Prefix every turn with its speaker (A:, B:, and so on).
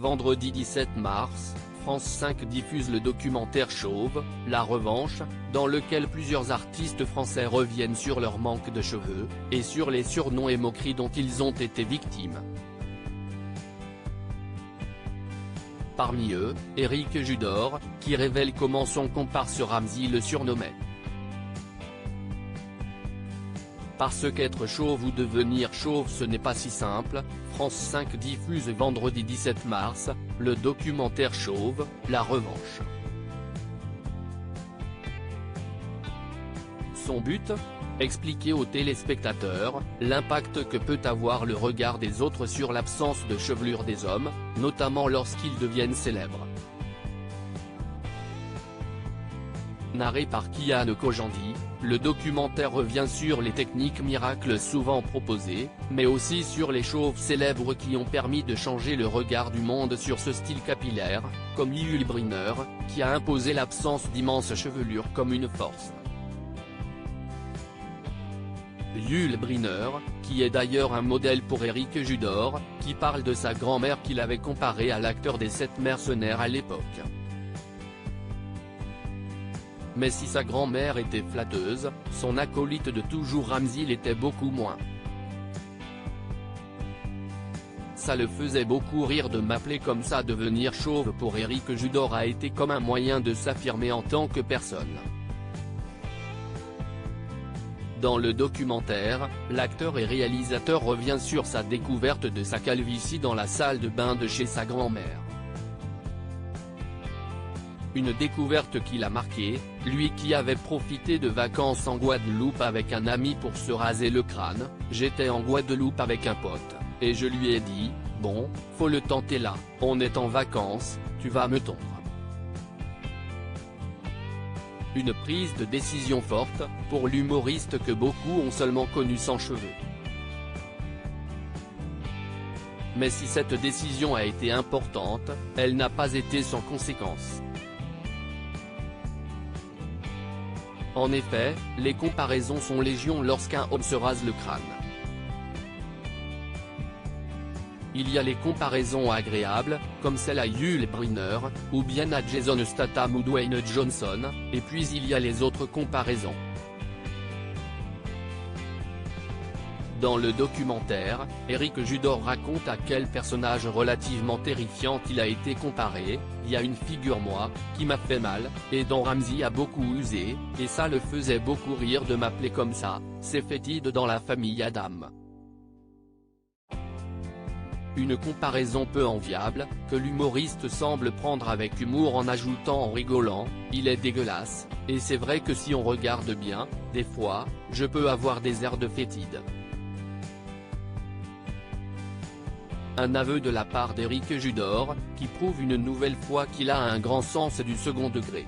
A: vendredi 17 mars, France 5 diffuse le documentaire Chauve, la revanche, dans lequel plusieurs artistes français reviennent sur leur manque de cheveux, et sur les surnoms et moqueries dont ils ont été victimes. Parmi eux, Éric Judor, qui révèle comment son comparse Ramzy le surnommait. Parce qu'être chauve ou devenir chauve ce n'est pas si simple, France 5 diffuse vendredi 17 mars, le documentaire Chauve, la revanche. Son but ? Expliquer aux téléspectateurs l'impact que peut avoir le regard des autres sur l'absence de chevelure des hommes, notamment lorsqu'ils deviennent célèbres. Narré par Kian Kojandi, le documentaire revient sur les techniques miracles souvent proposées, mais aussi sur les chauves célèbres qui ont permis de changer le regard du monde sur ce style capillaire, comme Yul Brynner, qui a imposé l'absence d'immenses chevelures comme une force. Yul Brynner, qui est d'ailleurs un modèle pour Éric Judor, qui parle de sa grand-mère qu'il avait comparée à l'acteur des 7 mercenaires à l'époque. Mais si sa grand-mère était flatteuse, son acolyte de toujours Ramzy l'était beaucoup moins. Ça le faisait beaucoup rire de m'appeler comme ça. Devenir chauve pour Éric Judor a été comme un moyen de s'affirmer en tant que personne. Dans le documentaire, l'acteur et réalisateur revient sur sa découverte de sa calvitie dans la salle de bain de chez sa grand-mère. Une découverte qui l'a marqué, lui qui avait profité de vacances en Guadeloupe avec un ami pour se raser le crâne. J'étais en Guadeloupe avec un pote, et je lui ai dit, bon, faut le tenter là, on est en vacances, tu vas me tondre. Une prise de décision forte, pour l'humoriste que beaucoup ont seulement connu sans cheveux. Mais si cette décision a été importante, elle n'a pas été sans conséquences. En effet, les comparaisons sont légion lorsqu'un homme se rase le crâne. Il y a les comparaisons agréables, comme celle à Yul Brynner, ou bien à Jason Statham ou Dwayne Johnson, et puis il y a les autres comparaisons. Dans le documentaire, Éric Judor raconte à quel personnage relativement terrifiant il a été comparé. Il y a une figure moi, qui m'a fait mal, et dont Ramzy a beaucoup usé, et ça le faisait beaucoup rire de m'appeler comme ça, c'est fétide dans la famille Adam. Une comparaison peu enviable, que l'humoriste semble prendre avec humour en ajoutant en rigolant, il est dégueulasse, et c'est vrai que si on regarde bien, des fois, je peux avoir des airs de fétide. Un aveu de la part d'Éric Judor, qui prouve une nouvelle fois qu'il a un grand sens du second degré.